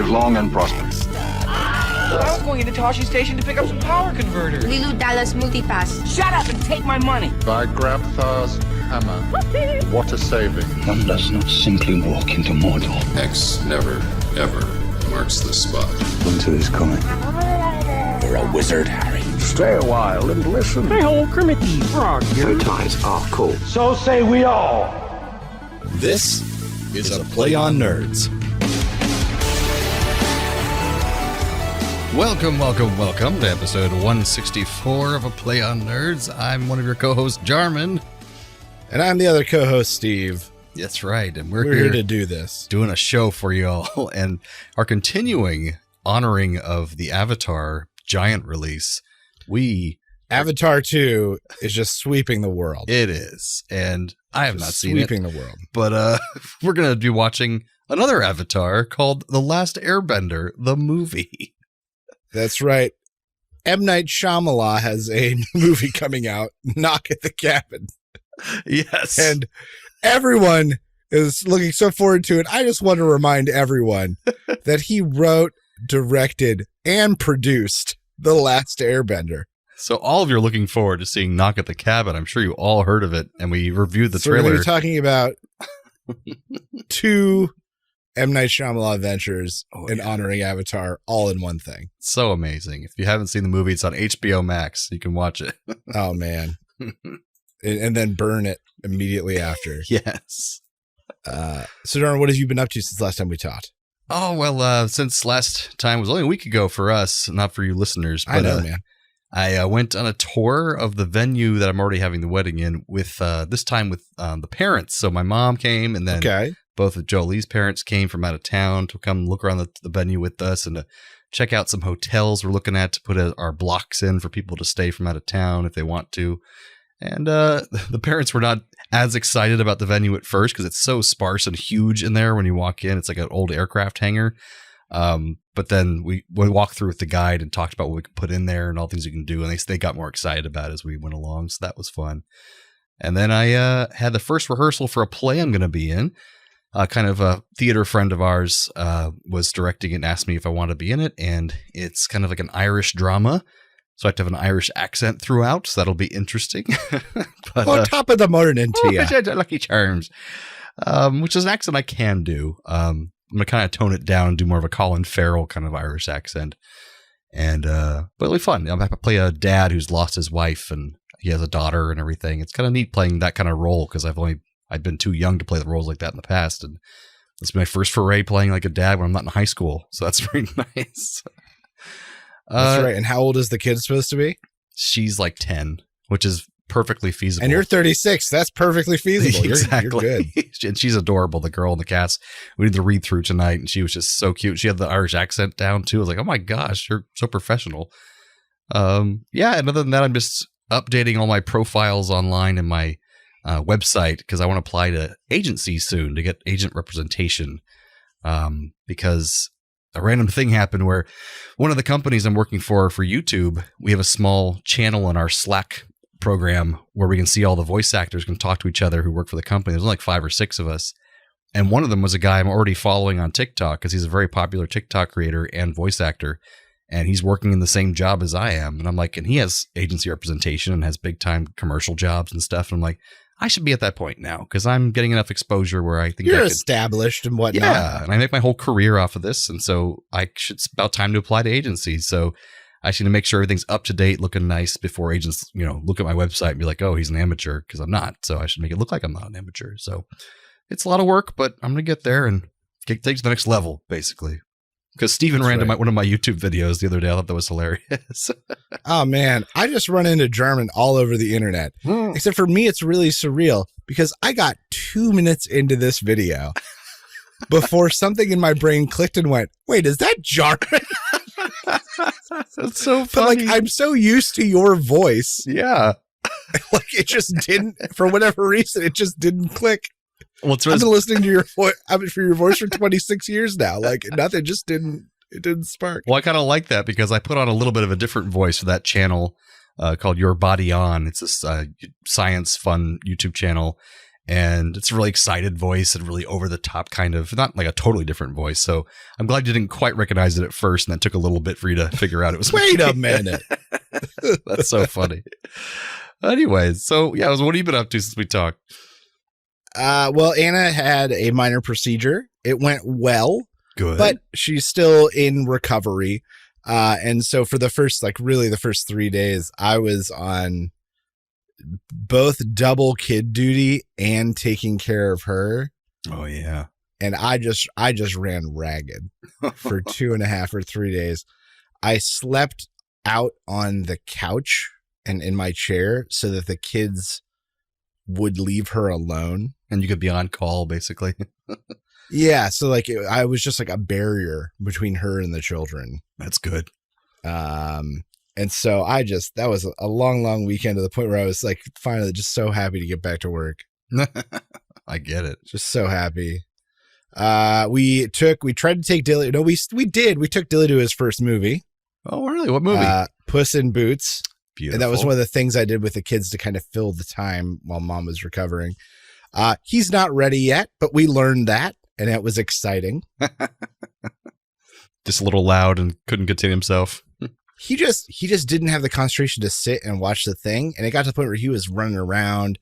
live long and prosperous. I was going into Toshi Station to pick up some power converters. Lilu Dallas Multipass. Shut up and take my money. By Grabthar's hammer, what a saving. One does not simply walk into Mordor. X never, ever marks the spot. Winter is coming. You're a wizard, Harry. Stay a while and listen. Hey, old Kermit the Frog. Good times are cool. So say we all. This is a Play on Nerds. Welcome to episode 164 of A Play on Nerds. I'm one of your co-hosts, Jarman. And I'm the other co-host, Steve. That's right, and we're here to do this. Doing a show for you all, and our continuing honoring of the Avatar giant release. Avatar 2 is just sweeping the world. It is, and I have not seen it. Sweeping the world. But we're going to be watching another Avatar called The Last Airbender, the movie. That's right. M. Night Shyamalan has a new movie coming out, Knock at the Cabin. Yes. And everyone is looking so forward to it. I just want to remind everyone that he wrote, directed, and produced The Last Airbender. So all of you are looking forward to seeing Knock at the Cabin. I'm sure you all heard of it, and we reviewed the trailer. We're going to be talking about two M. Night Shyamalan adventures and honoring Avatar all in one thing. So amazing. If you haven't seen the movie, it's on HBO Max. You can watch it. Oh, man. And then burn it immediately after. Yes. So, Darren, what have you been up to since last time we talked? Oh, well, since last time was only a week ago for us, not for you listeners. But, I know, man. I went on a tour of the venue that I'm already having the wedding in with this time with the parents. So my mom came, and then both of Jolie's parents came from out of town to come look around the venue with us and to check out some hotels we're looking at to put our blocks in for people to stay from out of town if they want to. And the parents were not as excited about the venue at first because it's so sparse and huge in there when you walk in. It's like an old aircraft hangar. But then we walked through with the guide and talked about what we could put in there and all things you can do. And they got more excited about it as we went along. So that was fun. And then I had the first rehearsal for a play I'm going to be in. Kind of a theater friend of ours was directing it and asked me if I wanted to be in it. And it's kind of like an Irish drama. So I have to have an Irish accent throughout. So that'll be interesting. But, top of the morning to you. Lucky Charms. Which is an accent I can do. I'm going to kind of tone it down and do more of a Colin Farrell kind of Irish accent. And, but it'll be fun. I'm going to play a dad who's lost his wife and he has a daughter and everything. It's kind of neat playing that kind of role because I've been too young to play the roles like that in the past. And this is my first foray playing like a dad when I'm not in high school. So that's pretty nice. That's right. And how old is the kid supposed to be? She's like 10, which is perfectly feasible. And you're 36. That's perfectly feasible. Exactly. You're good. And she's adorable, the girl in the cast. We did the read through tonight, and she was just so cute. She had the Irish accent down, too. I was like, oh my gosh, you're so professional. Yeah, and other than that, I'm just updating all my profiles online and my website because I want to apply to agencies soon to get agent representation because a random thing happened where one of the companies I'm working for YouTube, we have a small channel in our Slack program where we can see all the voice actors can talk to each other who work for the company. There's only like 5 or 6 of us. And one of them was a guy I'm already following on TikTok because he's a very popular TikTok creator and voice actor. And he's working in the same job as I am. And I'm like, and he has agency representation and has big time commercial jobs and stuff. And I'm like, I should be at that point now because I'm getting enough exposure where I think you're established and whatnot. Yeah, and I make my whole career off of this, and so it's about time to apply to agencies. So I should make sure everything's up to date, looking nice before agents, look at my website and be like, "Oh, he's an amateur," because I'm not. So I should make it look like I'm not an amateur. So it's a lot of work, but I'm gonna get there and take it to the next level, basically. Because Steven ran to one of my YouTube videos the other day. I thought that was hilarious. Oh, man. I just run into German all over the internet. Except for me, it's really surreal because I got 2 minutes into this video before something in my brain clicked and went, wait, is that Jarman? That's so funny. But, like, I'm so used to your voice. Yeah. Like, it just didn't, for whatever reason, it just didn't click. Well, I've been listening to your voice. I've been for your voice for 26 years now. Like nothing, just didn't spark. Well, I kind of like that because I put on a little bit of a different voice for that channel called Your Body On. It's a science fun YouTube channel, And it's a really excited voice and really over the top kind of, not like a totally different voice. So I'm glad you didn't quite recognize it at first. And that took a little bit for you to figure out it was. Wait a minute. That's so funny. Anyways, so yeah, what have you been up to since we talked? Well, Anna had a minor procedure. It went well. Good. But she's still in recovery. And so for the first 3 days, I was on both double kid duty and taking care of her. Oh, yeah. And I just ran ragged for 2.5 or 3 days. I slept out on the couch and in my chair so that the kids would leave her alone. And you could be on call, basically. Yeah, so I was just like a barrier between her and the children. That's good. And so that was a long, long weekend to the point where I was like finally just so happy to get back to work. I get it. Just so happy. We tried to take Dilly. No, we did. We took Dilly to his first movie. Oh, really? What movie? Puss in Boots. Beautiful. And that was one of the things I did with the kids to kind of fill the time while mom was recovering. He's not ready yet, but we learned that. And it was exciting. Just a little loud and couldn't contain himself. He just didn't have the concentration to sit and watch the thing. And it got to the point where he was running around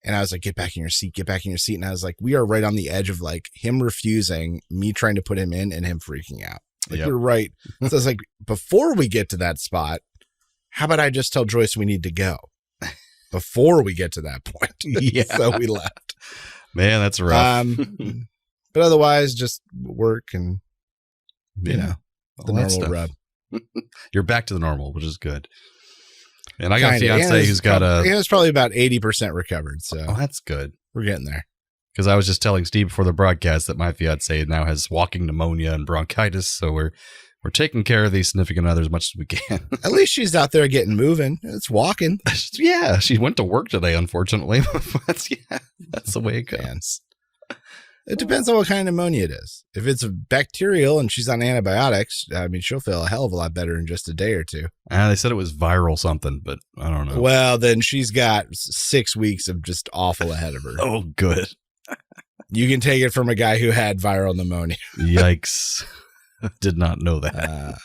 and I was like, get back in your seat, get back in your seat. And I was like, we are right on the edge of like him refusing, me trying to put him in and him freaking out. Like we're right. So I was like, before we get to that spot, how about I just tell Joyce we need to go before we get to that point? Yeah. So we left. Man, that's rough. But otherwise, just work and, the normal rub. You're back to the normal, which is good. And I got a fiance who's got it's probably about 80% recovered. So that's good. We're getting there. Because I was just telling Steve before the broadcast that my fiance now has walking pneumonia and bronchitis. So we're taking care of these significant others as much as we can. At least she's out there getting moving. It's walking. Yeah. She went to work today, unfortunately. That's the way it goes. It depends on what kind of pneumonia it is. If it's bacterial and she's on antibiotics, I mean, she'll feel a hell of a lot better in just a day or two. They said it was viral something, but I don't know. Well, then she's got 6 weeks of just awful ahead of her. Oh, good. You can take it from a guy who had viral pneumonia. Yikes. Did not know that.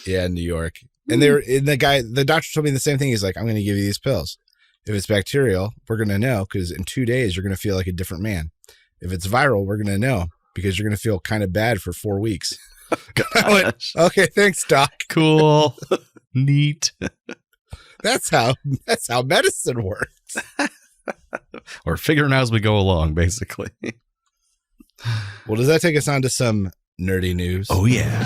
Yeah, in New York. And the doctor told me the same thing. He's like, I'm going to give you these pills. If it's bacterial, we're going to know because in 2 days, you're going to feel like a different man. If it's viral, we're going to know because you're going to feel kind of bad for 4 weeks. I went, okay, thanks, doc. Cool. Neat. That's how medicine works. We're figuring out as we go along, basically. Well, does that take us on to some nerdy news? Oh, yeah.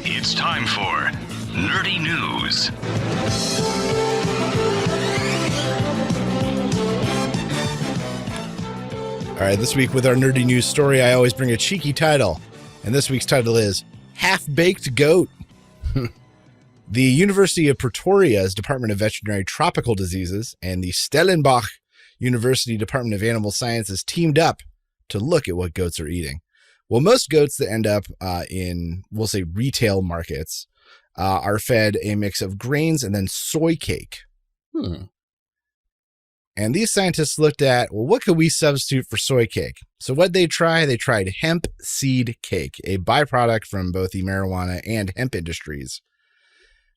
It's time for Nerdy News. All right, this week with our nerdy news story, I always bring a cheeky title. And this week's title is Half-Baked Goat. The University of Pretoria's Department of Veterinary Tropical Diseases and the Stellenbosch University Department of Animal Sciences teamed up to look at what goats are eating. Well, most goats that end up in, we'll say, retail markets are fed a mix of grains and then soy cake. And these scientists looked at, well, what could we substitute for soy cake? So what they tried hemp seed cake, a byproduct from both the marijuana and hemp industries.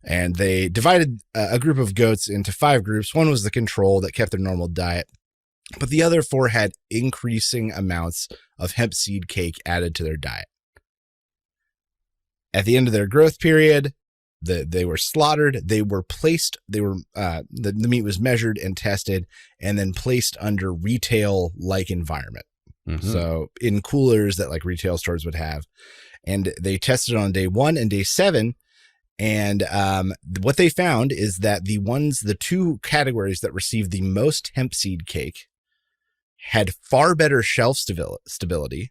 And they divided a group of goats into 5 groups. One was the control that kept their normal diet, but the other 4 had increasing amounts of hemp seed cake added to their diet. At the end of their growth period, they were slaughtered. They were placed. The meat was measured and tested, and then placed under retail-like environment. Mm-hmm. So in coolers that like retail stores would have, and they tested on day 1 and day 7. And what they found is that the 2 categories that received the most hemp seed cake had far better shelf stability,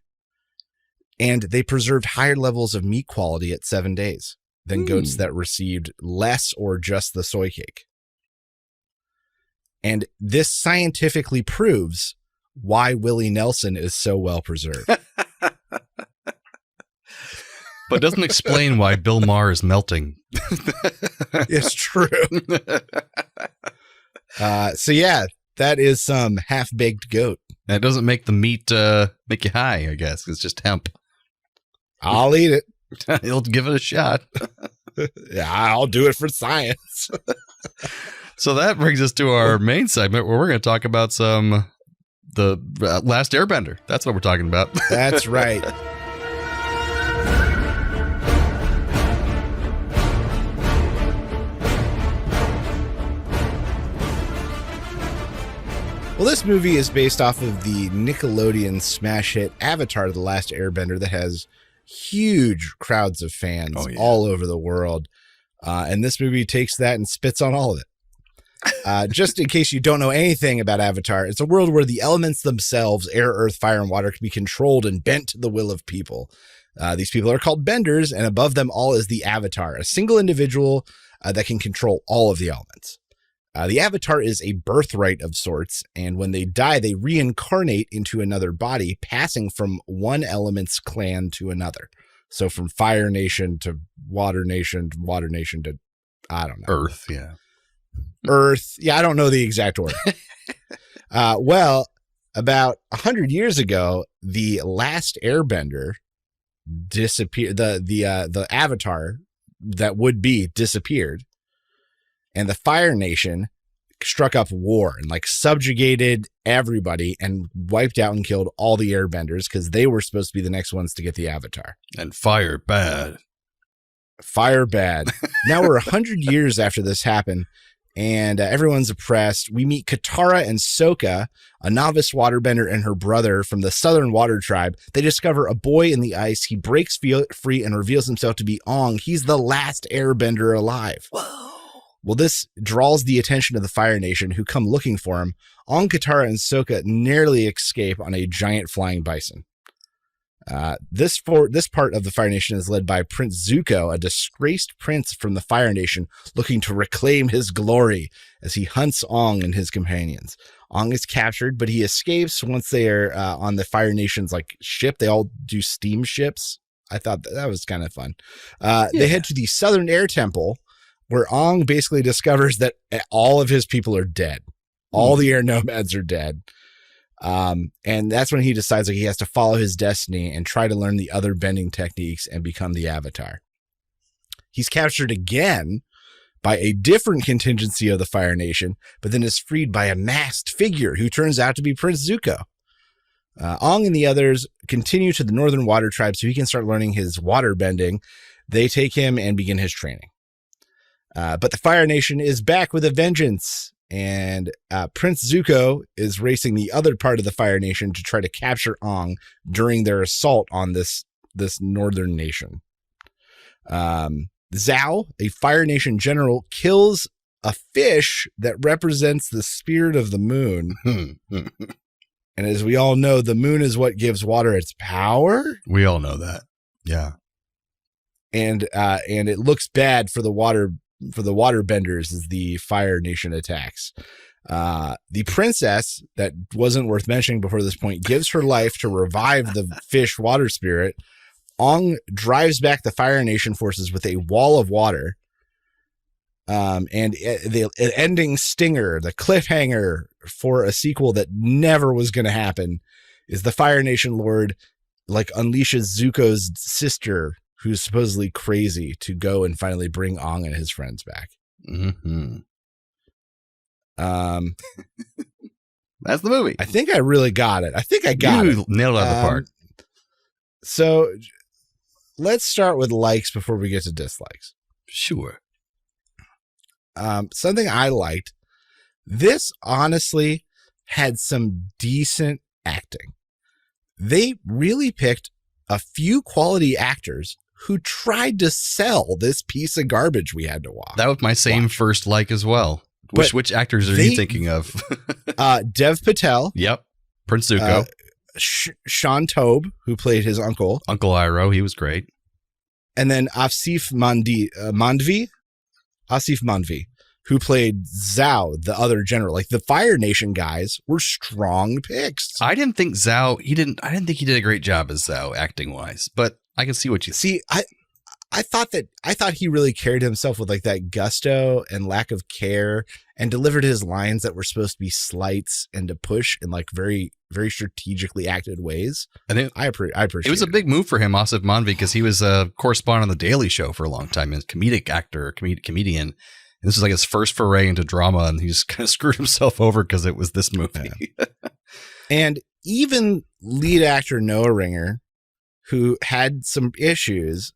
and they preserved higher levels of meat quality at 7 days than goats that received less or just the soy cake. And this scientifically proves why Willie Nelson is so well preserved. But doesn't explain why Bill Maher is melting. It's true. So yeah, That is some half-baked goat. That doesn't make the meat make you high, I guess. It's just hemp. I'll eat it. He'll give it a shot. Yeah, I'll do it for science. So that brings us to our main segment where we're going to talk about the Last Airbender. That's what we're talking about. That's right. Well, this movie is based off of the Nickelodeon smash hit Avatar: The Last Airbender that has huge crowds of fans all over the world. And this movie takes that and spits on all of it. Just in case you don't know anything about Avatar, it's a world where the elements themselves, air, earth, fire, and water, can be controlled and bent to the will of people. These people are called benders, and above them all is the Avatar, a single individual that can control all of the elements. The Avatar is a birthright of sorts, and when they die, they reincarnate into another body, passing from one element's clan to another. So from Fire Nation to Water Nation to, I don't know. Earth, yeah. Earth. Yeah, I don't know the exact order. Well, about 100 years ago, the Last Airbender disappeared. The Avatar that would be disappeared. And the Fire Nation struck up war and subjugated everybody and wiped out and killed all the airbenders because they were supposed to be the next ones to get the Avatar. And fire bad. Fire bad. Now we're 100 years after this happened, and everyone's oppressed. We meet Katara and Sokka, a novice waterbender, and her brother from the Southern Water Tribe. They discover a boy in the ice. He breaks free and reveals himself to be Aang. He's the last airbender alive. Whoa. Well, this draws the attention of the Fire Nation, who come looking for him. Aang, Katara, and Sokka narrowly escape on a giant flying bison. This part of the Fire Nation is led by Prince Zuko, a disgraced prince from the Fire Nation, looking to reclaim his glory as he hunts Aang and his companions. Aang is captured, but he escapes once they are on the Fire Nation's ship. They all do steamships. I thought that was kind of fun. They head to the Southern Air Temple, where Aang basically discovers that all of his people are dead. All the air nomads are dead. And that's when he decides he has to follow his destiny and try to learn the other bending techniques and become the Avatar. He's captured again by a different contingency of the Fire Nation, but then is freed by a masked figure who turns out to be Prince Zuko. Aang and the others continue to the Northern Water Tribe so he can start learning his water bending. They take him and begin his training. But the Fire Nation is back with a vengeance, and Prince Zuko is racing the other part of the Fire Nation to try to capture Aang during their assault on this northern nation. Zhao, a Fire Nation general, kills a fish that represents the spirit of the moon. And as we all know, the moon is what gives water its power. We all know that. Yeah. And it looks bad for the water benders as the Fire Nation attacks. The princess, that wasn't worth mentioning before this point, gives her life to revive the fish water spirit. Aang drives back the Fire Nation forces with a wall of water. And the ending stinger, the cliffhanger for a sequel that never was going to happen, is the Fire Nation Lord unleashes Zuko's sister, who's supposedly crazy, to go and finally bring Aang and his friends back. Mm-hmm. That's the movie. I think I really got it. I think I got it. You nailed it out of the park. So let's start with likes before we get to dislikes. Sure. Something I liked. This honestly had some decent acting. They really picked a few quality actors who tried to sell this piece of garbage we had to watch. That was my same first like as well. Which actors are you thinking of? Dev Patel. Yep. Prince Zuko. Sean Tobe, who played his uncle. Uncle Iroh. He was great. And then Asif Manvi, who played Zhao, the other general. The Fire Nation guys were strong picks. I didn't think I didn't think he did a great job as Zhao acting wise, but I can see what you see. I thought he really carried himself with like that gusto and lack of care, and delivered his lines that were supposed to be slights and to push in like very, very strategically acted ways. And I appreciate it. Was a big move for him, Asif Manvi, because he was a correspondent on The Daily Show for a long time, and comedic actor, comedian. And this was like his first foray into drama, and he just kind of screwed himself over because it was this movie. Yeah. And even lead actor Noah Ringer, who had some issues,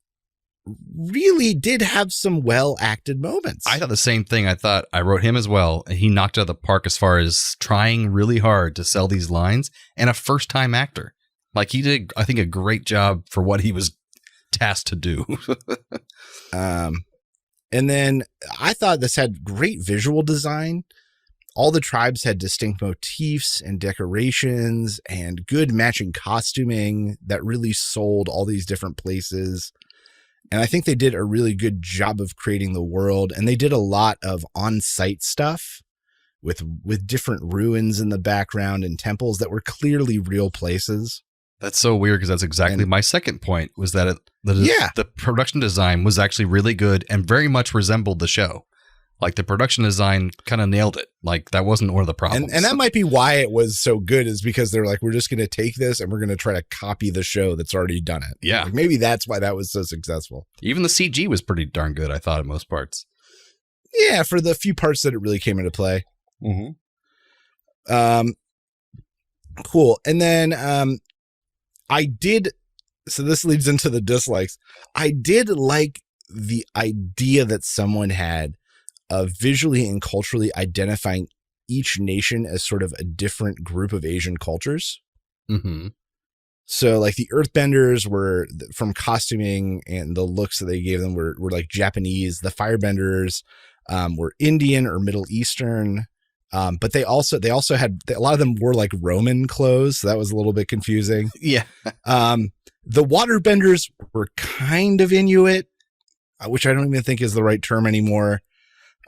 really did have some well-acted moments. I thought the same thing. I wrote him as well. And he knocked it out of the park as far as trying really hard to sell these lines, and a first-time actor. Like, he did, I think, a great job for what he was tasked to do. And then I thought this had great visual design. All the tribes had distinct motifs and decorations and good matching costuming that really sold all these different places. And I think they did a really good job of creating the world. And they did a lot of on-site stuff with different ruins in the background and temples that were clearly real places. That's so weird, because that's exactly my second point, was that the production design was actually really good and very much resembled the show. Like, the production design kind of nailed it. Like, that wasn't one of the problems. And that might be why it was so good, is because they're like, we're just going to take this and we're going to try to copy the show that's already done it. Yeah. Like, maybe that's why that was so successful. Even the CG was pretty darn good, I thought, in most parts. Yeah, for the few parts that it really came into play. Mm-hmm. Cool. And then so this leads into the dislikes. I did like the idea that someone had of visually and culturally identifying each nation as sort of a different group of Asian cultures. Mm-hmm. So like the Earthbenders were, from costuming and the looks that they gave them, were like Japanese. The Firebenders were Indian or Middle Eastern. But they also had, a lot of them wore like Roman clothes. So that was a little bit confusing. Yeah. The Waterbenders were kind of Inuit, which I don't even think is the right term anymore.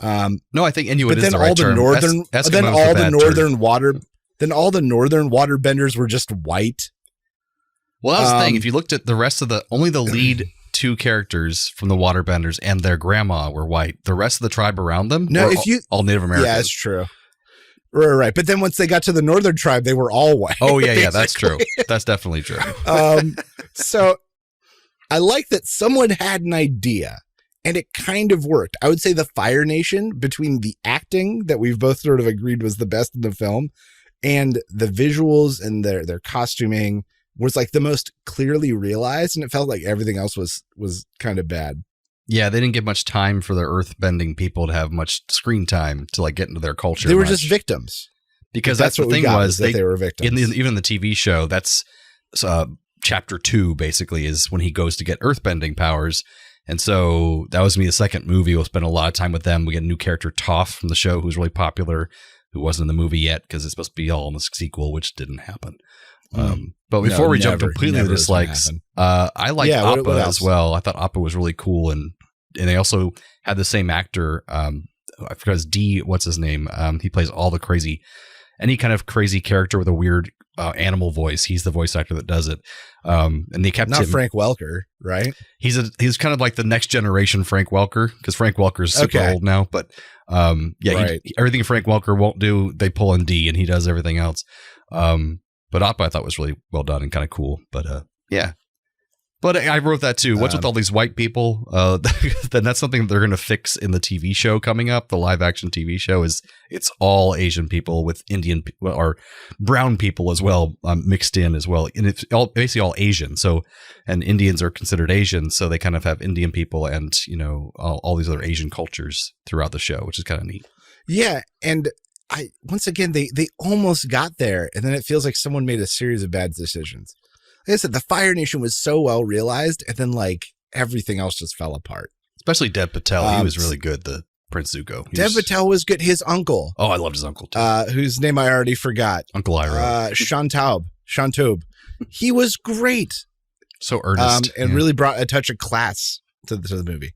No, I think Inuit is the right term. Then all the northern waterbenders were just white. Well, that was the thing. If you looked at the rest of only the lead two characters from the waterbenders and their grandma were white. The rest of the tribe around them were all Native American. Yeah, that's true. Right. But then once they got to the northern tribe, they were all white. Oh, yeah, that's true. That's definitely true. So I like that someone had an idea, and it kind of worked. I would say the Fire Nation, between the acting that we've both sort of agreed was the best in the film, and the visuals and their costuming, was like the most clearly realized, and it felt like everything else was kind of bad. Yeah, they didn't give much time for the earth-bending people to have much screen time to like get into their culture. They were just victims. Because that's the thing was they were victims. Even the TV show, that's chapter 2 basically is when he goes to get earthbending powers. And so that was the second movie. We'll spend a lot of time with them. We get a new character, Toph, from the show, who's really popular, who wasn't in the movie yet because it's supposed to be all in the sequel, which didn't happen. But before we jump completely to dislikes, I liked Appa as well. I thought Appa was really cool, and they also had the same actor. I forgot his what's his name? He plays all the crazy, any kind of crazy character with a weird animal voice. He's the voice actor that does it. And they kept not Frank Welker, right? He's kind of like the next generation Frank Welker, because Frank Welker is super old now. But everything Frank Welker won't do, they pull in D, and he does everything else. But Appa I thought was really well done and kind of cool. But yeah. But I wrote that too. What's with all these white people? Then that's something that they're going to fix in the TV show coming up. The live action TV show it's all Asian people with Indian or brown people as well mixed in as well, and it's basically all Asian. So, and Indians are considered Asian, so they kind of have Indian people and all these other Asian cultures throughout the show, which is kind of neat. Yeah, and once again they almost got there, and then it feels like someone made a series of bad decisions. Like I said, the Fire Nation was so well realized, and then like everything else just fell apart. Especially Dev Patel. He was really good, the Prince Zuko. Dev Patel was good. His uncle. Oh, I loved his uncle too. Whose name I already forgot. Uncle Iroh. Shantob. He was great. So earnest. And really brought a touch of class to the movie.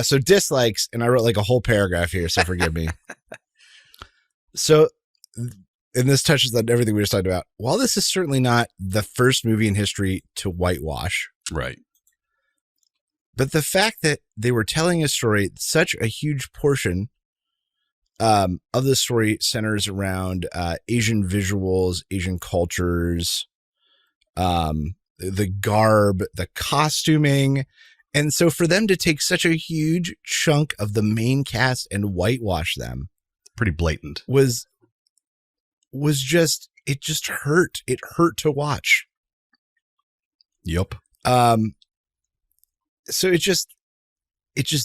So dislikes, and I wrote like a whole paragraph here, so forgive me. So, and this touches on everything we just talked about. While this is certainly not the first movie in history to whitewash, right? But the fact that they were telling a story, such a huge portion of the story centers around Asian visuals, Asian cultures, the garb, the costuming. And so for them to take such a huge chunk of the main cast and whitewash them, pretty blatant, was just, it just hurt. It hurt to watch. Yep. So it just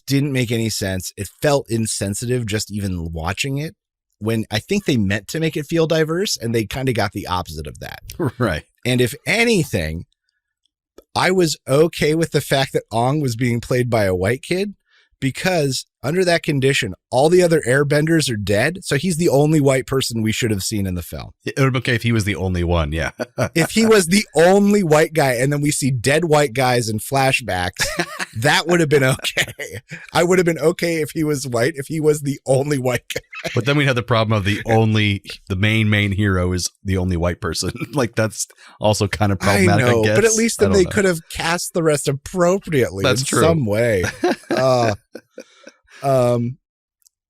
didn't make any sense. It felt insensitive just even watching it, when I think they meant to make it feel diverse, and they kind of got the opposite of that. Right. And if anything, I was okay with the fact that Ong was being played by a white kid, because under that condition, all the other airbenders are dead. So he's the only white person we should have seen in the film. It would have been okay if he was the only one. Yeah. If he was the only white guy and then we see dead white guys in flashbacks, that would have been okay. I would have been okay if he was white, if he was the only white guy. But then we'd have the problem of the main hero is the only white person. Like, that's also kind of problematic, I guess. But at least then they could have cast the rest appropriately in some way.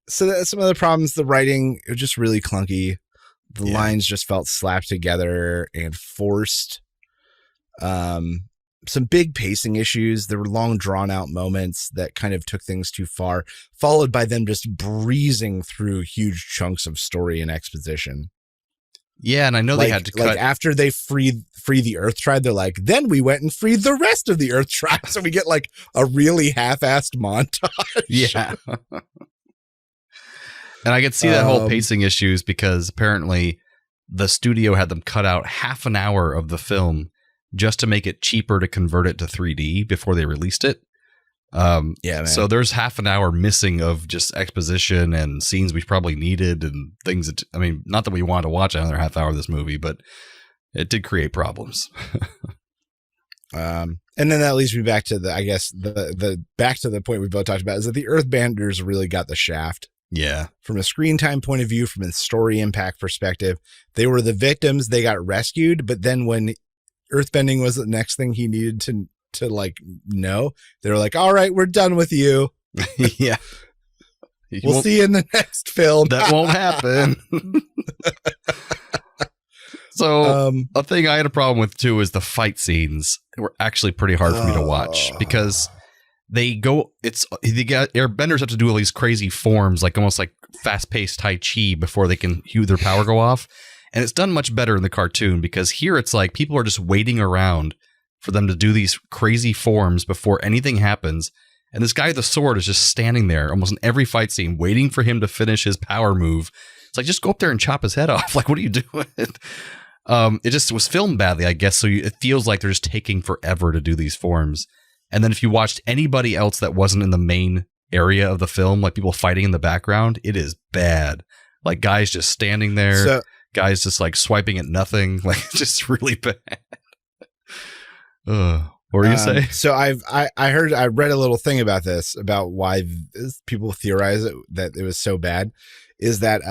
So that's some of the problems. The writing, it was just really clunky. The lines just felt slapped together and forced. Some big pacing issues. There were long drawn out moments that kind of took things too far, followed by them just breezing through huge chunks of story and exposition. Yeah. And I know they had to cut. Like after they free the Earth Tribe, they're like, then we went and freed the rest of the Earth Tribe. So we get like a really half-assed montage. Yeah. And I could see that whole pacing issues, because apparently the studio had them cut out half an hour of the film just to make it cheaper to convert it to 3D before they released it. Man. So there's half an hour missing of just exposition and scenes we probably needed and things that, I mean, not that we wanted to watch another half hour of this movie, but it did create problems. And then that leads me back to the back to the point we both talked about, is that the Earthbenders really got the shaft. Yeah. From a screen time point of view, from a story impact perspective, they were the victims. They got rescued. But then when earthbending was the next thing he needed to like know, they were like, all right, we're done with you. Yeah. We'll see you in the next film. That won't happen. So a thing I had a problem with too is the fight scenes. They were actually pretty hard for me to watch, because the airbenders have to do all these crazy forms, like almost like fast-paced Tai Chi, before they can hear their power go off. And it's done much better in the cartoon, because here it's like people are just waiting around for them to do these crazy forms before anything happens. And this guy with the sword is just standing there almost in every fight scene, waiting for him to finish his power move. It's like, just go up there and chop his head off. Like, what are you doing? It just was filmed badly, I guess. So it feels like they're just taking forever to do these forms. And then if you watched anybody else that wasn't in the main area of the film, like people fighting in the background, it is bad. Like guys just standing there, guys just like swiping at nothing, like just really bad. What were you saying? So I read a little thing about this, about why people theorize that it was so bad. Is that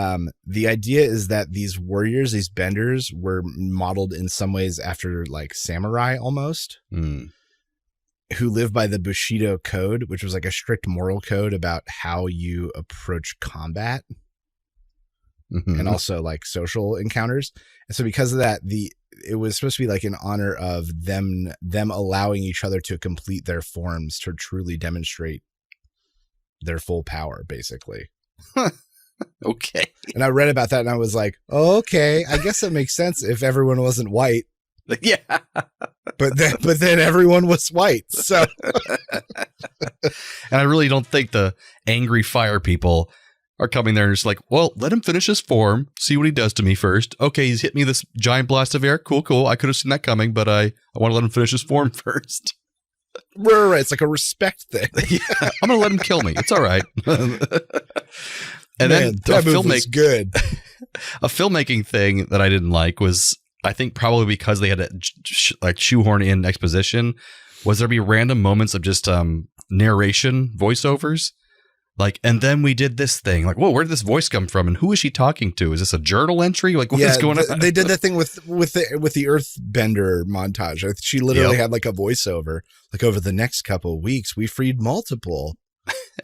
the idea is that these warriors, these benders, were modeled in some ways after like samurai almost, who live by the Bushido code, which was like a strict moral code about how you approach combat and also like social encounters. And so because of that, it was supposed to be like in honor of them allowing each other to complete their forms to truly demonstrate their full power, basically. Okay. And I read about that and I was like, oh, okay, I guess that makes sense if everyone wasn't white. Yeah. But then everyone was white. So and I really don't think the angry fire people are coming there and just like, well, let him finish his form, see what he does to me first. Okay, he's hit me this giant blast of air. Cool. I could have seen that coming, but I want to let him finish his form first. Right. It's like a respect thing. Yeah, I'm going to let him kill me. It's all right. And Man, then that movie was good. A filmmaking thing that I didn't like was, I think probably because they had to like shoehorn in exposition, was there be random moments of just narration voiceovers. Like, and then we did this thing. Like, whoa, where did this voice come from? And who is she talking to? Is this a journal entry? Like, what is going on? They did that thing with the Earthbender montage. She literally had like a voiceover. Like, over the next couple of weeks, we freed multiple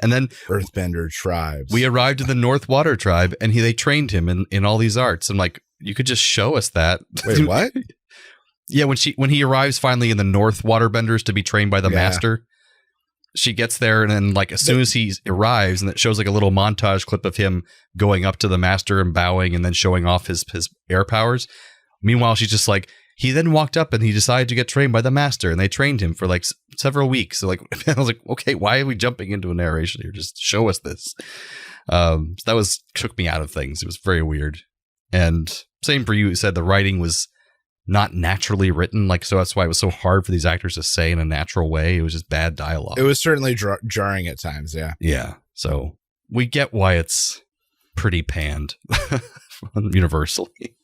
and then Earthbender tribes. We arrived in the North Water Tribe, and they trained him in all these arts. I'm like, you could just show us that. Wait, what? Yeah, when he arrives finally in the North Waterbenders to be trained by the master. She gets there, and then like as soon as he arrives, and it shows like a little montage clip of him going up to the master and bowing, and then showing off his air powers. Meanwhile, she's just like, he then walked up and he decided to get trained by the master, and they trained him for like several weeks. So like, I was like, okay, why are we jumping into a narration here? Just show us this. So that took me out of things. It was very weird. And same for you. You said the writing was not naturally written, like, so that's why it was so hard for these actors to say in a natural way. It was just bad dialogue. It was certainly jarring at times. Yeah. So we get why it's pretty panned universally.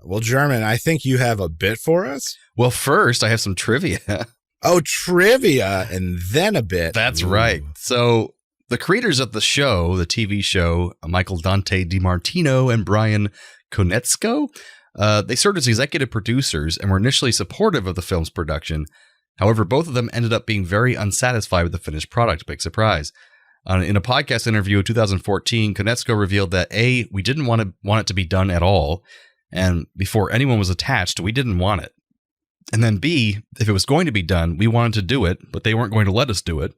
Well, German, I think you have a bit for us. Well, first I have some trivia. Oh, trivia, and then a bit. That's right. So the creators of the show, the TV show, Michael Dante DiMartino and Brian Konietzko, they served as executive producers and were initially supportive of the film's production. However, both of them ended up being very unsatisfied with the finished product. Big surprise. In a podcast interview in 2014, Konietzko revealed that A, we didn't want it to be done at all, and before anyone was attached, we didn't want it. And then B, if it was going to be done, we wanted to do it, but they weren't going to let us do it.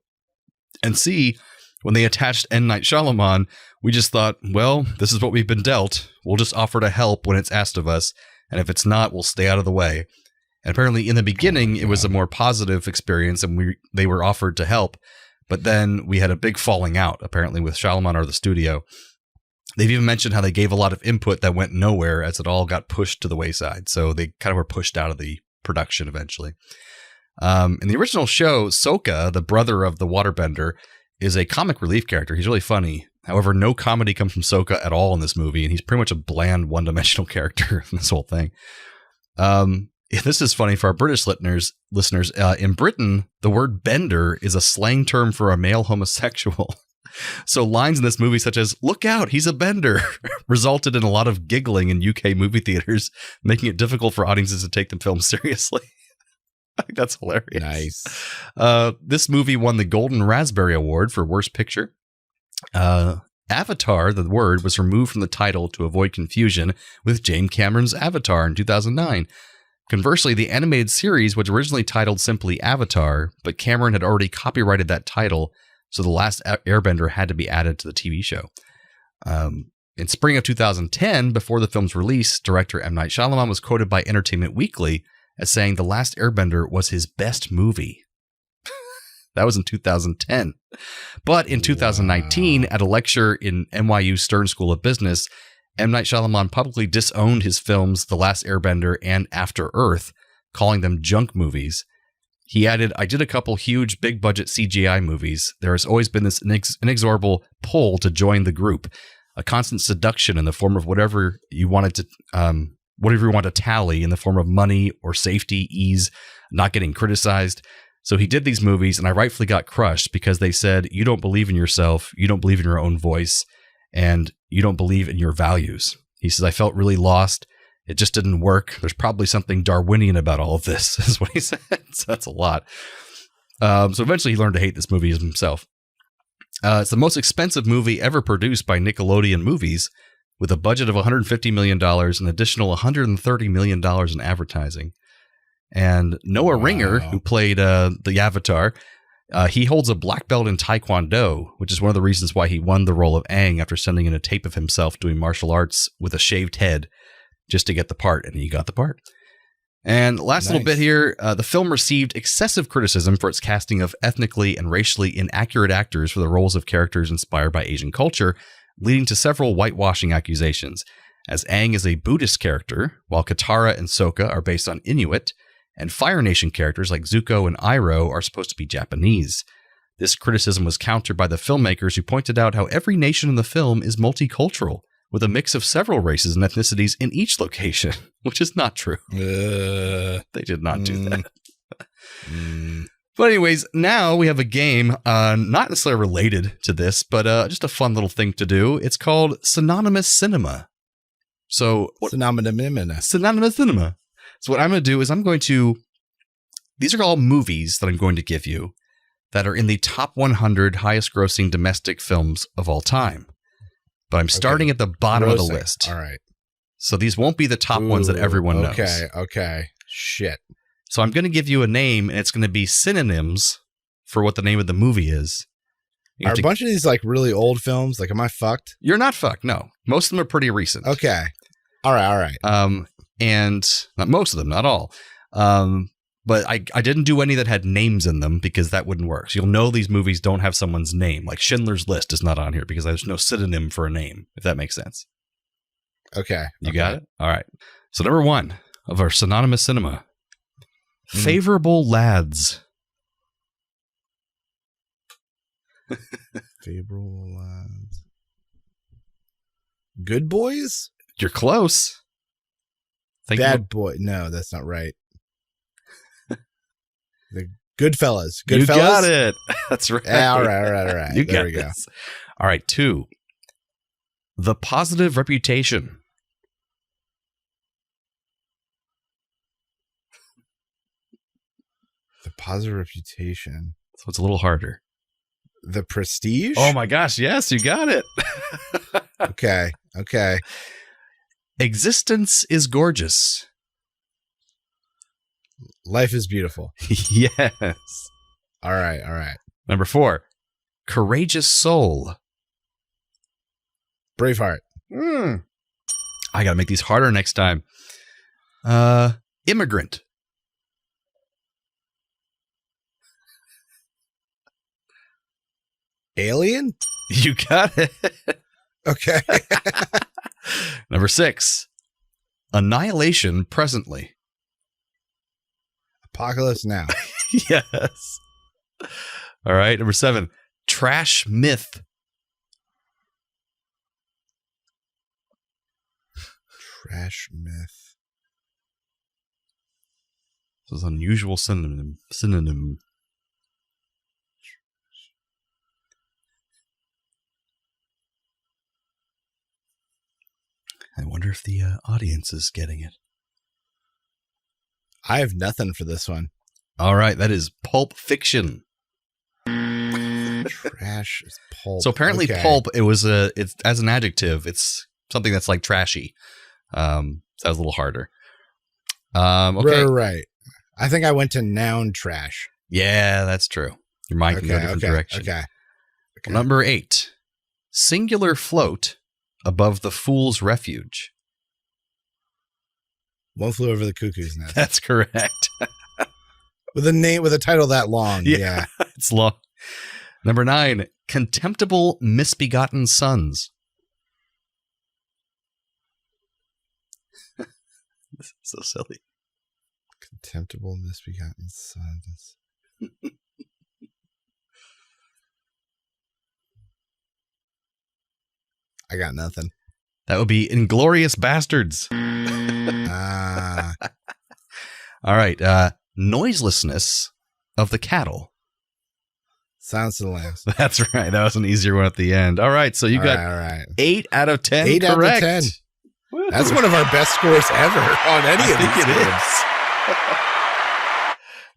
And C, when they attached M. Night Shyamalan, we just thought, well, this is what we've been dealt. We'll just offer to help when it's asked of us. And if it's not, we'll stay out of the way. And apparently in the beginning, it was a more positive experience and they were offered to help. But then we had a big falling out, apparently, with Shyamalan or the studio. They've even mentioned how they gave a lot of input that went nowhere as it all got pushed to the wayside. So they kind of were pushed out of the production eventually. In the original show, Sokka, the brother of the waterbender, is a comic relief character. He's really funny. However, no comedy comes from Sokka at all in this movie, and he's pretty much a bland, one-dimensional character in this whole thing. This is funny for our British listeners. In Britain, the word bender is a slang term for a male homosexual. So lines in this movie such as, "Look out, he's a bender," resulted in a lot of giggling in UK movie theaters, making it difficult for audiences to take the film seriously. I think that's hilarious. Nice. This movie won the Golden Raspberry Award for Worst Picture. Avatar, the word, was removed from the title to avoid confusion with James Cameron's Avatar in 2009. Conversely, the animated series was originally titled simply Avatar, but Cameron had already copyrighted that title, so The Last Airbender had to be added to the TV show. In spring of 2010, before the film's release, director M. Night Shyamalan was quoted by Entertainment Weekly as saying The Last Airbender was his best movie. That was in 2010. But in 2019, at a lecture in NYU Stern School of Business, M. Night Shyamalan publicly disowned his films The Last Airbender and After Earth, calling them junk movies. He added, "I did a couple huge big-budget CGI movies. There has always been this inexorable pull to join the group, a constant seduction in the form of whatever you want to tally in the form of money or safety, ease, not getting criticized. So he did these movies, and I rightfully got crushed because they said, you don't believe in yourself, you don't believe in your own voice, and you don't believe in your values." He says, "I felt really lost. It just didn't work. There's probably something Darwinian about all of this," is what he said. So that's a lot. So eventually he learned to hate this movie himself. It's the most expensive movie ever produced by Nickelodeon Movies, with a budget of $150 million and an additional $130 million in advertising. And Noah Ringer, who played the Avatar, he holds a black belt in Taekwondo, which is one of the reasons why he won the role of Aang after sending in a tape of himself doing martial arts with a shaved head just to get the part, and he got the part. And last little bit here, the film received excessive criticism for its casting of ethnically and racially inaccurate actors for the roles of characters inspired by Asian culture, leading to several whitewashing accusations, as Aang is a Buddhist character, while Katara and Sokka are based on Inuit, and Fire Nation characters like Zuko and Iroh are supposed to be Japanese. This criticism was countered by the filmmakers, who pointed out how every nation in the film is multicultural, with a mix of several races and ethnicities in each location, which is not true. They did not do that. But anyways, now we have a game, not necessarily related to this, but just a fun little thing to do. It's called Synonymous Cinema. So Synonymous Cinema. So what I'm going to do is these are all movies that I'm going to give you that are in the top 100 highest grossing domestic films of all time. But I'm starting at the bottom of the list. All right. So these won't be the top ones that everyone knows. Okay. Shit. So I'm going to give you a name, and it's going to be synonyms for what the name of the movie is. Are a bunch of these like really old films? Like, am I fucked? You're not fucked. No, most of them are pretty recent. Okay. All right. And not most of them, not all. But I didn't do any that had names in them because that wouldn't work. So you'll know these movies don't have someone's name. Like Schindler's List is not on here because there's no synonym for a name, if that makes sense. Okay. You got it? All right. So number 1 of our synonymous cinema. Favorable Lads. Favorable Lads. Good Boys? You're close. Bad Boy. No, that's not right. The Goodfellas. You got it. That's right. Yeah, all right. You there got we go. this. All right, 2. The Positive Reputation. The Positive Reputation. So it's a little harder. The Prestige? Oh my gosh, yes, you got it. Okay. Existence is Gorgeous. Life is Beautiful. Yes. All right. Number 4. Courageous Soul. Braveheart. I got to make these harder next time. Immigrant. Alien? You got it. Okay. Number 6. Annihilation Presently. Apocalypse Now. Yes. All right. Number 7. Trash Myth. Trash Myth. This is an unusual synonym. I wonder if the audience is getting it. I have nothing for this one. All right. That is Pulp Fiction. Trash is pulp. So apparently pulp, it's as an adjective, it's something that's like trashy. So that was a little harder. Okay. Right. I think I went to noun trash. Yeah, that's true. Your mind can go a different direction. Okay. Number 8. Singular Float Above the Fool's Refuge. One Flew Over the Cuckoo's Nest. That's correct. With a title that long. Yeah. It's long. Number 9. Contemptible Misbegotten Sons. This is so silly. Contemptible Misbegotten Sons. I got nothing. That would be Inglorious Bastards. All right. Noiselessness of the Cattle. Silence of the Lambs. That's right. That was an easier one at the end. All right. So you got 8 out of 10. 8 correct. out of 10. That's one of our best scores ever on any of these games.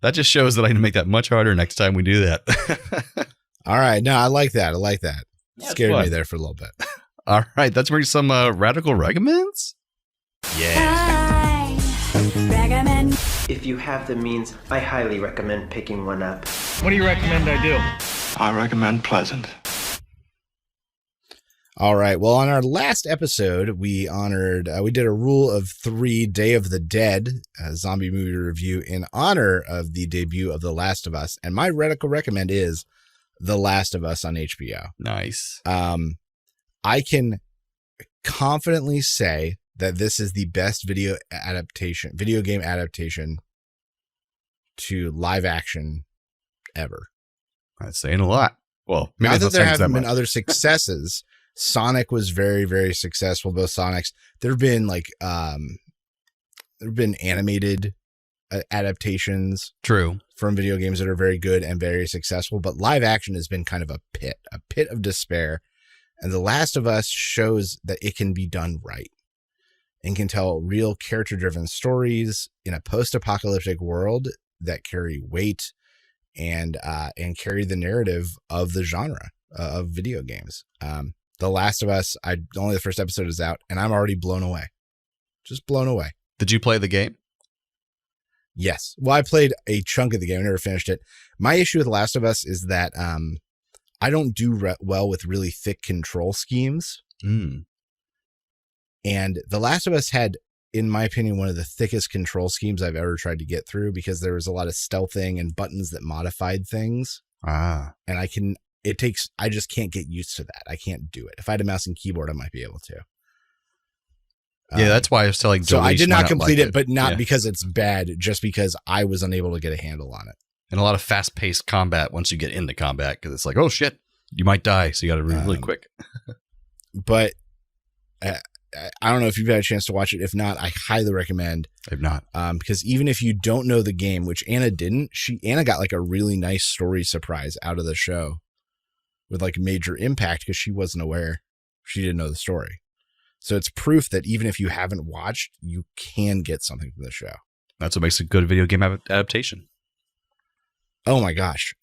That just shows that I can make that much harder next time we do that. All right. No, I like that. Yeah, scared me there for a little bit. All right. Let's bring some radical recommends. Yeah. Recommend. If you have the means, I highly recommend picking one up. What do you recommend I do? I recommend Pleasant. All right. Well, on our last episode, we did a Rule of 3 Day of the Dead zombie movie review in honor of the debut of The Last of Us. And my radical recommend is The Last of Us on HBO. Nice. I can confidently say that this is the best video game adaptation to live action ever. That's saying a lot. Well, maybe not that there haven't been much. other successes. Sonic was very, very successful. Both Sonics. There have been animated adaptations. True. From video games that are very good and very successful, but live action has been kind of a pit of despair. And The Last of Us shows that it can be done right and can tell real character-driven stories in a post-apocalyptic world that carry weight and carry the narrative of the genre of video games. The Last of Us, only the first episode is out, and I'm already blown away. Just blown away. Did you play the game? Yes. Well, I played a chunk of the game. I never finished it. My issue with The Last of Us is that I don't do well with really thick control schemes. Mm. And The Last of Us had, in my opinion, one of the thickest control schemes I've ever tried to get through, because there was a lot of stealthing and buttons that modified things. Ah. And I just can't get used to that. I can't do it. If I had a mouse and keyboard, I might be able to. Yeah, that's why I was telling Jolise. So I did not complete it, but not because it's bad, just because I was unable to get a handle on it. And a lot of fast-paced combat once you get into combat, because it's like, oh shit, you might die, so you got to really quick. But I don't know if you've had a chance to watch it. If not, I highly recommend. I've not. Because even if you don't know the game, which Anna didn't, Anna got like a really nice story surprise out of the show with like major impact, because she wasn't aware. She didn't know the story. So it's proof that even if you haven't watched, you can get something from the show. That's what makes a good video game adaptation. Oh my gosh.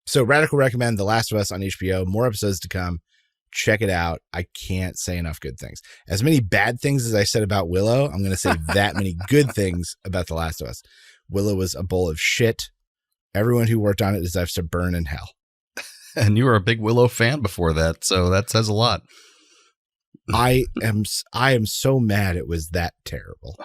So radical recommend The Last of Us on HBO. More episodes to come. Check it out. I can't say enough good things. As many bad things as I said about Willow, I'm going to say that many good things about The Last of Us. Willow was a bowl of shit. Everyone who worked on it deserves to burn in hell. And you were a big Willow fan before that, so that says a lot. I am so mad it was that terrible.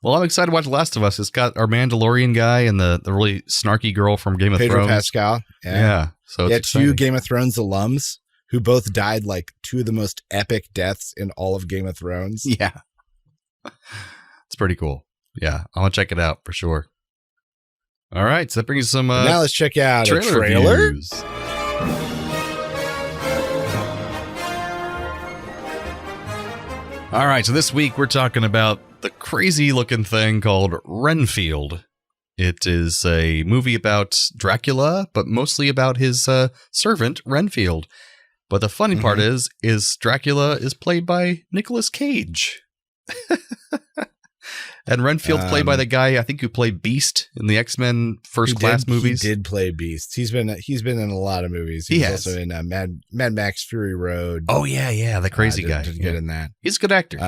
Well, I'm excited to watch The Last of Us. It's got our Mandalorian guy and the really snarky girl from Game of Pedro Thrones. Pascal. Yeah. So it's exciting. 2 Game of Thrones alums who both died like 2 of the most epic deaths in all of Game of Thrones. Yeah. It's pretty cool. Yeah. I'm going to check it out for sure. All right. So that brings some now let's check out a trailer. Reviews. All right, so this week we're talking about the crazy looking thing called Renfield. It is a movie about Dracula, but mostly about his servant, Renfield. But the funny part is Dracula is played by Nicolas Cage. And Renfield's played by the guy, I think, who played Beast in the X-Men First Class movies. He did play Beast. He's been in a lot of movies. He was also in Mad Max Fury Road. Oh, yeah, the crazy guy. Did good in that. He's a good actor.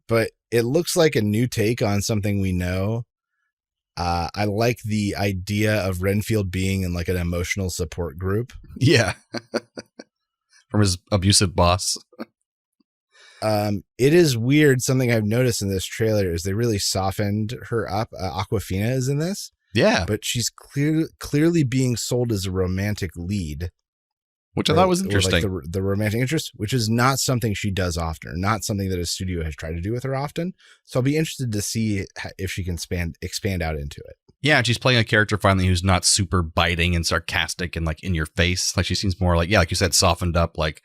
But it looks like a new take on something we know. I like the idea of Renfield being in like an emotional support group. Yeah. From his abusive boss. It is weird. Something I've noticed in this trailer is they really softened her up. Awkwafina is in this. Yeah. But she's clearly being sold as a romantic lead. Which I thought was interesting. Like the romantic interest, which is not something she does often, or not something that a studio has tried to do with her often. So I'll be interested to see if she can expand out into it. Yeah, she's playing a character finally who's not super biting and sarcastic and like in your face. Like she seems more like, like you said, softened up, like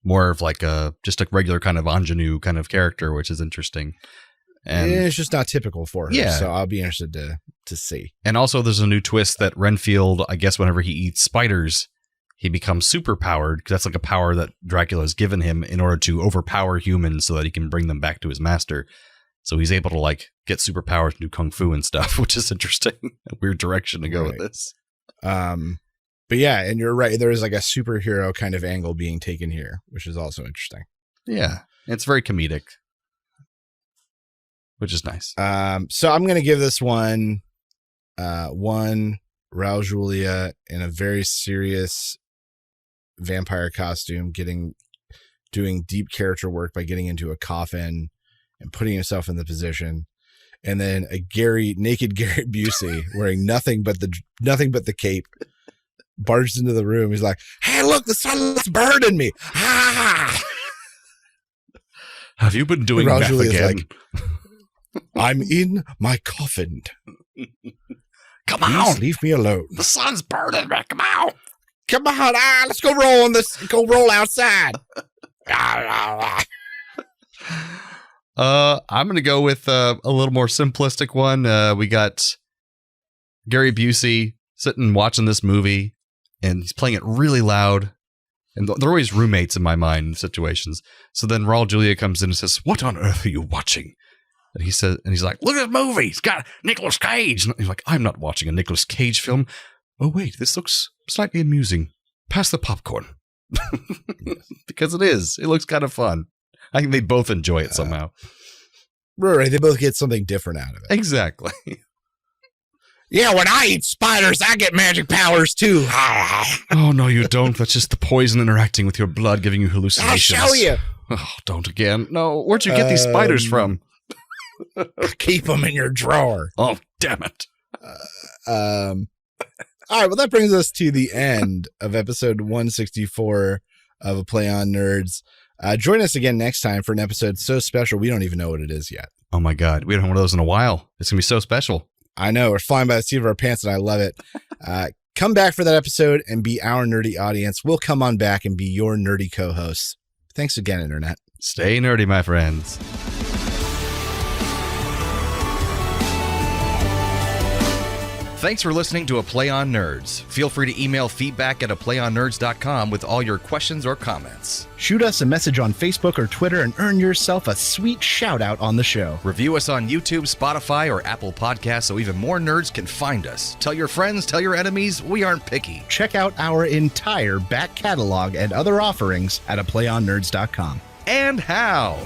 more of like just a regular kind of ingenue kind of character, which is interesting. And it's just not typical for her. Yeah. So I'll be interested to see. And also there's a new twist that Renfield, I guess whenever he eats spiders, he becomes super powered, because that's like a power that Dracula has given him in order to overpower humans so that he can bring them back to his master. So he's able to like get superpowers and do kung fu and stuff, which is interesting. A weird direction to go with this. But yeah, and you're right. There is like a superhero kind of angle being taken here, which is also interesting. Yeah, it's very comedic, which is nice. So I'm going to give this one Raul Julia in a very serious vampire costume, doing deep character work by getting into a coffin and putting himself in the position, and then a naked Gary Busey wearing nothing but the cape barged into the room. He's like, "Hey, look, the sunlight's burning me." Ah! Have you been doing meth again? Like, I'm in my coffin. Come on, leave me alone. The sun's burning me. Come on. Come on, let's go roll on this. Go roll outside. I'm going to go with a little more simplistic one. We got Gary Busey sitting watching this movie, and he's playing it really loud. And they're always roommates in my mind in situations. So then Raul Julia comes in and says, "What on earth are you watching?" And he's like, "Look at the movie. It's got Nicolas Cage." And he's like, "I'm not watching a Nicolas Cage film. Oh, wait, this looks slightly amusing. Pass the popcorn." Because it is. It looks kind of fun. I think they both enjoy it somehow. Right. They both get something different out of it. Exactly. Yeah, when I eat spiders, I get magic powers too. Oh, no, you don't. That's just the poison interacting with your blood, giving you hallucinations. I'll show you. Oh, don't again. No, where'd you get these spiders from? Keep them in your drawer. Oh, damn it. All right, well, that brings us to the end of episode 164 of A Play on Nerds. Join us again next time for an episode so special we don't even know what it is yet. Oh, my God. We haven't had one of those in a while. It's going to be so special. I know. We're flying by the seat of our pants, and I love it. Come back for that episode and be our nerdy audience. We'll come on back and be your nerdy co-hosts. Thanks again, Internet. Stay nerdy, my friends. Thanks for listening to A Play on Nerds. Feel free to email feedback at aplayonnerds.com with all your questions or comments. Shoot us a message on Facebook or Twitter and earn yourself a sweet shout out on the show. Review us on YouTube, Spotify, or Apple Podcasts so even more nerds can find us. Tell your friends, tell your enemies, we aren't picky. Check out our entire back catalog and other offerings at aplayonnerds.com. And how?